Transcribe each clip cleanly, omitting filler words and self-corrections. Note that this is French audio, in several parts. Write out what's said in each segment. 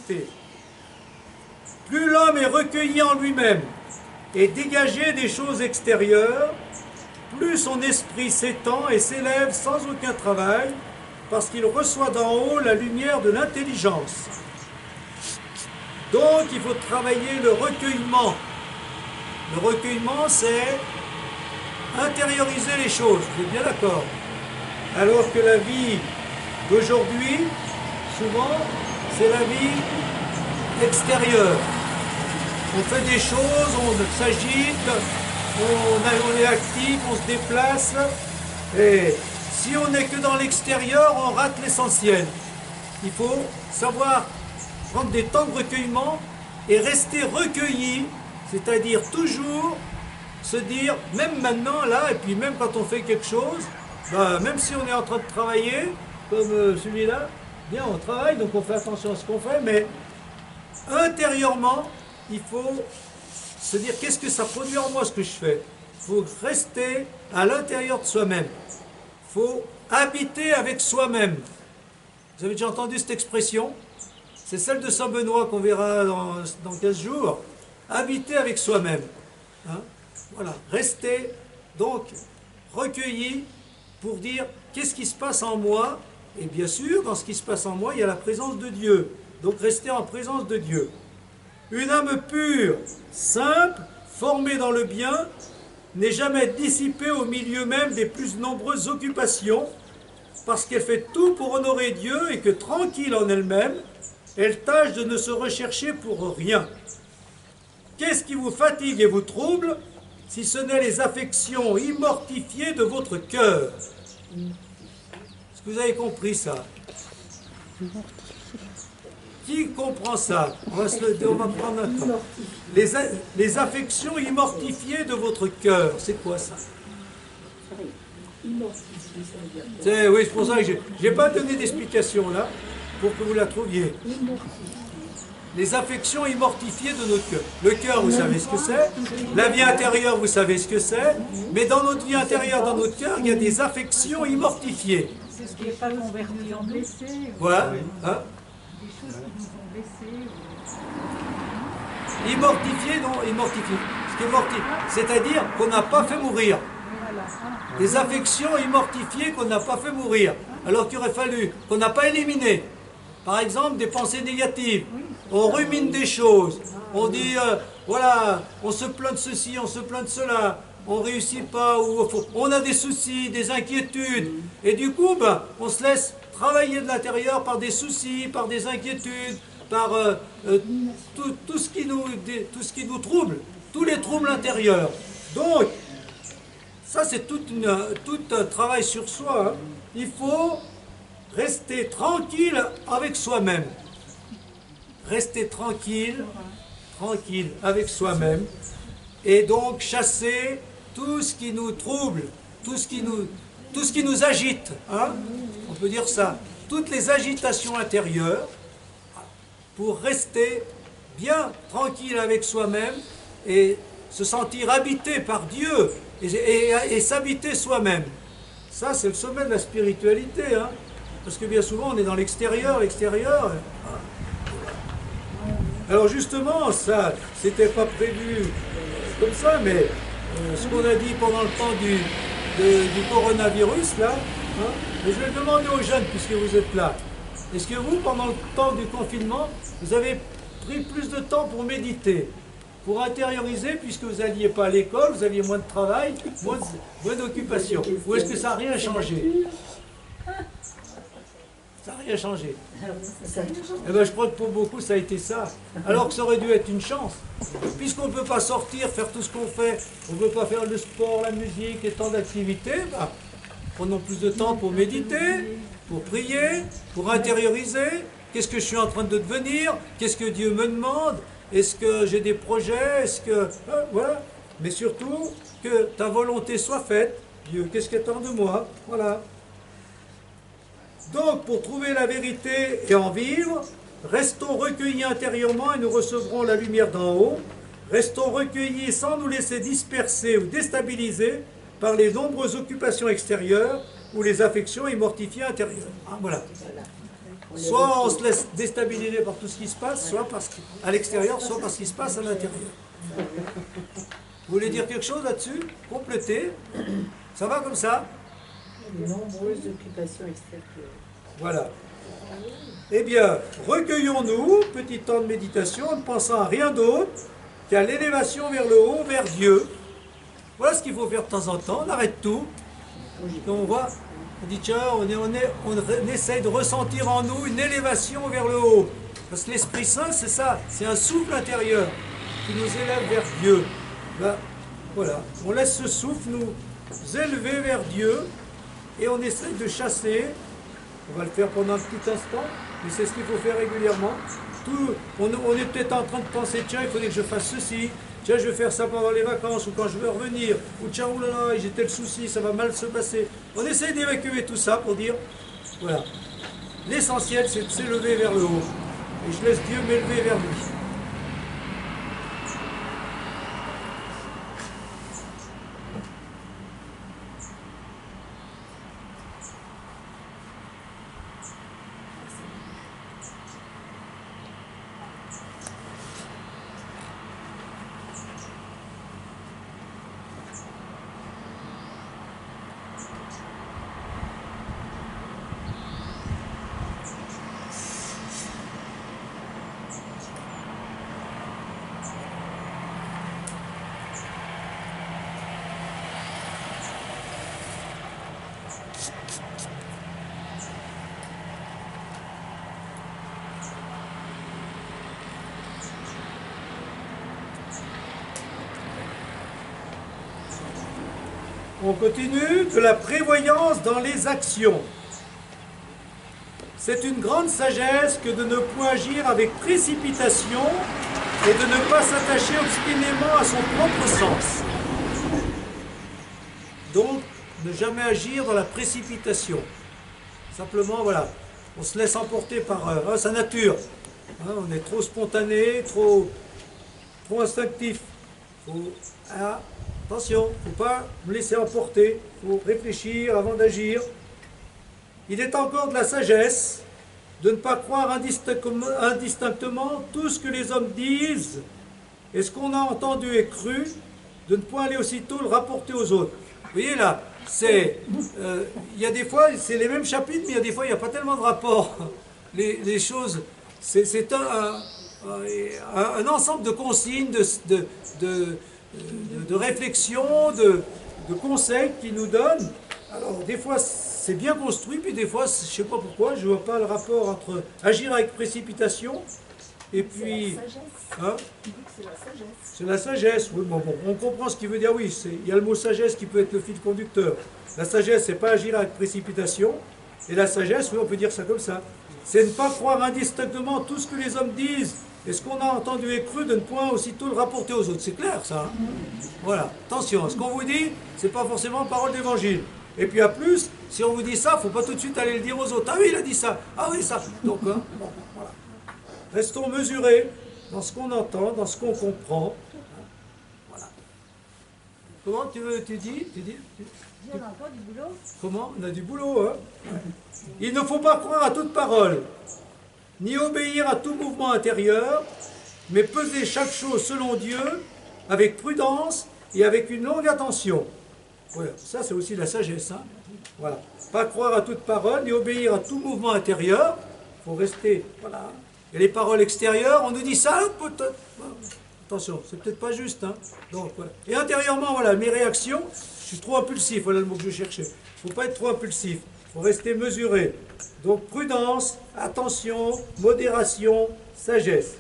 rester. Plus l'homme est recueilli en lui-même et dégagé des choses extérieures, plus son esprit s'étend et s'élève sans aucun travail, parce qu'il reçoit d'en haut la lumière de l'intelligence. Donc il faut travailler le recueillement. Le recueillement, c'est intérioriser les choses, vous êtes bien d'accord? Alors que la vie d'aujourd'hui, souvent, c'est la vie extérieure. On fait des choses, on s'agite, on est actif, on se déplace, et si on n'est que dans l'extérieur, on rate l'essentiel. Il faut savoir prendre des temps de recueillement et rester recueilli, c'est-à-dire toujours se dire, même maintenant, là, et puis même quand on fait quelque chose, ben, même si on est en train de travailler, comme celui-là, bien on travaille, donc on fait attention à ce qu'on fait, mais intérieurement, il faut se dire, qu'est-ce que ça produit en moi ce que je fais? Il faut rester à l'intérieur de soi-même. Il faut habiter avec soi-même. Vous avez déjà entendu cette expression? C'est celle de Saint Benoît qu'on verra dans 15 jours. Habiter avec soi-même. Hein? Voilà, rester donc recueilli pour dire qu'est-ce qui se passe en moi. Et bien sûr, dans ce qui se passe en moi, il y a la présence de Dieu. Donc rester en présence de Dieu. Une âme pure, simple, formée dans le bien, n'est jamais dissipée au milieu même des plus nombreuses occupations, parce qu'elle fait tout pour honorer Dieu et que tranquille en elle-même, elle tâche de ne se rechercher pour rien. Qu'est-ce qui vous fatigue et vous trouble, si ce n'est les affections immortifiées de votre cœur? Est-ce que vous avez compris ça? Qui comprend ça? On va prendre un temps. Les affections immortifiées de votre cœur, c'est quoi ça? Oui, c'est pour ça que je n'ai pas donné d'explication là, pour que vous la trouviez. Les affections immortifiées de notre cœur. Le cœur, vous savez ce que c'est. La vie intérieure, vous savez ce que c'est. Mais dans notre vie intérieure, dans notre cœur, il y a des affections immortifiées. C'est ce qui n'est pas converti en blessé. Voilà. Hein? Des choses qui nous ont blessés. Immortifié, non, immortifié. Ce qui est mortifié, c'est-à-dire qu'on n'a pas fait mourir. Des affections immortifiées qu'on n'a pas fait mourir, alors qu'il aurait fallu, qu'on n'a pas éliminé. Par exemple, des pensées négatives. On rumine des choses. On dit, voilà, on se plaint de ceci, on se plaint de cela. On ne réussit pas, ou on a des soucis, des inquiétudes. Et du coup, ben, on se laisse travailler de l'intérieur par des soucis, par des inquiétudes, par tout ce qui nous trouble, tous les troubles intérieurs. Donc, ça c'est tout un travail sur soi. Hein. Il faut rester tranquille avec soi-même. Rester tranquille avec soi-même. Et donc chasser tout ce qui nous trouble, tout ce qui nous agite. Hein. On peut dire ça. Toutes les agitations intérieures, pour rester bien tranquille avec soi-même et se sentir habité par Dieu et s'habiter soi-même. Ça, c'est le sommet de la spiritualité. Hein, parce que bien souvent, on est dans l'extérieur. Alors justement, ça, c'était pas prévu comme ça, mais ce qu'on a dit pendant le temps du coronavirus, là, hein, mais je vais demander aux jeunes, puisque vous êtes là, est-ce que vous, pendant le temps du confinement, vous avez pris plus de temps pour méditer, pour intérioriser, puisque vous n'alliez pas à l'école, vous aviez moins de travail, moins d'occupation? Ou est-ce que ça n'a rien changé? Ça n'a rien changé. Eh bien, je crois que pour beaucoup, ça a été ça. Alors que ça aurait dû être une chance. Puisqu'on ne peut pas sortir, faire tout ce qu'on fait, on ne peut pas faire le sport, la musique et tant d'activités, bah, prenons plus de temps pour méditer, pour prier, pour intérioriser. Qu'est-ce que je suis en train de devenir? Qu'est-ce que Dieu me demande? Est-ce que j'ai des projets? Est-ce que... voilà. Mais surtout, que ta volonté soit faite. Dieu, qu'est-ce qu'il attend de moi? Voilà. Donc, pour trouver la vérité et en vivre, restons recueillis intérieurement et nous recevrons la lumière d'en haut. Restons recueillis sans nous laisser disperser ou déstabiliser par les nombreuses occupations extérieures ou les affections et mortifiées intérieures. Ah, voilà. Soit on se laisse déstabiliser par tout ce qui se passe, soit parce à l'extérieur, soit par ce qui se passe à l'intérieur. Vous voulez dire quelque chose là-dessus? Compléter? Ça va comme ça? De nombreuses occupations extérieures. Voilà. Eh bien, recueillons-nous, petit temps de méditation, en ne pensant à rien d'autre qu'à l'élévation vers le haut, vers Dieu. Voilà ce qu'il faut faire de temps en temps. On arrête tout. Et on voit, on dit tiens, on essaye de ressentir en nous une élévation vers le haut. Parce que l'Esprit Saint, c'est ça, c'est un souffle intérieur qui nous élève vers Dieu. Ben, voilà, on laisse ce souffle nous élever vers Dieu et on essaye de chasser. On va le faire pendant un petit instant, mais c'est ce qu'il faut faire régulièrement. On est peut-être en train de penser, tiens, il faudrait que je fasse ceci, tiens, je vais faire ça pendant les vacances, ou quand je vais revenir, ou tiens, oulala, j'ai tel souci, ça va mal se passer. On essaye d'évacuer tout ça pour dire, voilà, l'essentiel c'est de s'élever vers le haut. Et je laisse Dieu m'élever vers lui. On continue de la prévoyance dans les actions. C'est une grande sagesse que de ne point agir avec précipitation et de ne pas s'attacher obstinément à son propre sens. Donc, ne jamais agir dans la précipitation. Simplement, voilà, on se laisse emporter par sa nature. Hein, on est trop spontané, trop instinctif. Attention, il ne faut pas me laisser emporter, il faut réfléchir avant d'agir. Il est encore de la sagesse de ne pas croire indistinctement tout ce que les hommes disent et ce qu'on a entendu et cru, de ne point aller aussitôt le rapporter aux autres. Vous voyez là, il y a des fois, c'est les mêmes chapitres, mais il y a des fois, il n'y a pas tellement de rapport. Les choses, c'est un ensemble de consignes, de réflexions, de conseils qui nous donnent. Alors des fois c'est bien construit, puis des fois je ne sais pas pourquoi, je ne vois pas le rapport entre agir avec précipitation et puis... C'est la sagesse, oui, bon, on comprend ce qu'il veut dire, oui, il y a le mot sagesse qui peut être le fil conducteur. La sagesse, c'est pas agir avec précipitation, et la sagesse, oui, on peut dire ça comme ça, c'est ne pas croire indistinctement tout ce que les hommes disent, et ce qu'on a entendu et cru, de ne point aussitôt le rapporter aux autres. C'est clair, ça, hein? Voilà, attention, ce qu'on vous dit, c'est pas forcément parole d'évangile. Et puis à plus, si on vous dit ça, il ne faut pas tout de suite aller le dire aux autres. Ah oui, il a dit ça, ah oui, ça. Donc, hein, bon, voilà. Restons mesurés dans ce qu'on entend, dans ce qu'on comprend. Voilà. Comment tu dis On a encore du boulot. Comment? On a du boulot, hein? Il ne faut pas croire à toute parole, ni obéir à tout mouvement intérieur, mais peser chaque chose selon Dieu, avec prudence et avec une longue attention. Voilà, ça c'est aussi la sagesse. Hein? Voilà. Pas croire à toute parole, ni obéir à tout mouvement intérieur. Il faut rester, voilà. Et les paroles extérieures, on nous dit ça, peut-être. Attention, c'est peut-être pas juste. Hein? Donc, voilà. Et intérieurement, voilà, mes réactions, je suis trop impulsif, voilà le mot que je cherchais. Il ne faut pas être trop impulsif, il faut rester mesuré. Donc prudence, attention, modération, sagesse.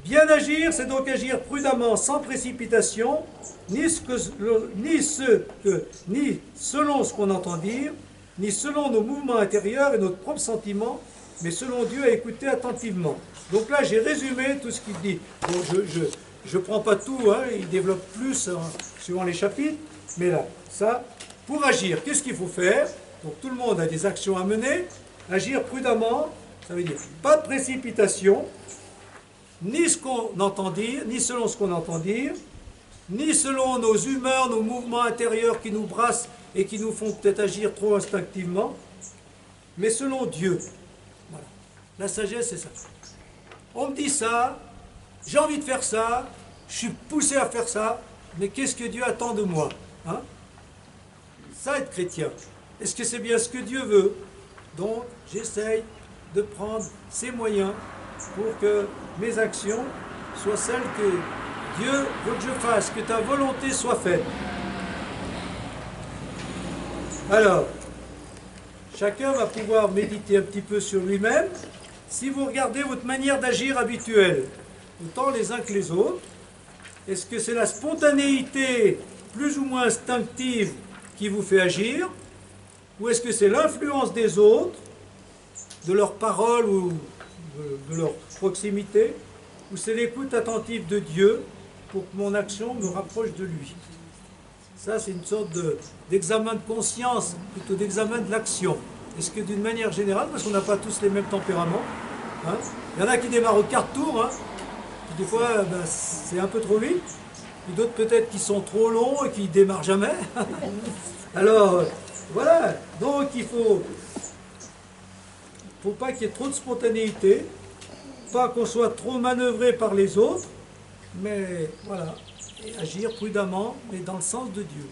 Bien agir, c'est donc agir prudemment, sans précipitation, ni selon ce qu'on entend dire, ni selon nos mouvements intérieurs et notre propre sentiment, mais selon Dieu à écouter attentivement. Donc là, j'ai résumé tout ce qu'il dit. Bon, je ne prends pas tout, hein, il développe plus suivant les chapitres, mais là, ça, pour agir, qu'est-ce qu'il faut faire? Donc tout le monde a des actions à mener. Agir prudemment, ça veut dire pas de précipitation, ni ce qu'on entend dire, ni selon ce qu'on entend dire, ni selon nos humeurs, nos mouvements intérieurs qui nous brassent et qui nous font peut-être agir trop instinctivement, mais selon Dieu. Voilà. La sagesse, c'est ça. On me dit ça, j'ai envie de faire ça, je suis poussé à faire ça, mais qu'est-ce que Dieu attend de moi, hein? Ça, être chrétien. Est-ce que c'est bien ce que Dieu veut? Donc, j'essaye de prendre ces moyens pour que mes actions soient celles que Dieu veut que je fasse, que ta volonté soit faite. Alors, chacun va pouvoir méditer un petit peu sur lui-même. Si vous regardez votre manière d'agir habituelle, autant les uns que les autres, est-ce que c'est la spontanéité plus ou moins instinctive qui vous fait agir, ou est-ce que c'est l'influence des autres, de leurs paroles ou de leur proximité, ou c'est l'écoute attentive de Dieu pour que mon action me rapproche de lui? Ça, c'est une sorte d'examen de conscience, plutôt d'examen de l'action. Est-ce que d'une manière générale, parce qu'on n'a pas tous les mêmes tempéraments, hein, il y en a qui démarrent au quart de tour, hein, puis des fois c'est un peu trop vite, puis d'autres peut-être qui sont trop longs et qui ne démarrent jamais. Alors, voilà, donc il faut pas qu'il y ait trop de spontanéité, pas qu'on soit trop manœuvré par les autres, mais voilà, et agir prudemment, mais dans le sens de Dieu.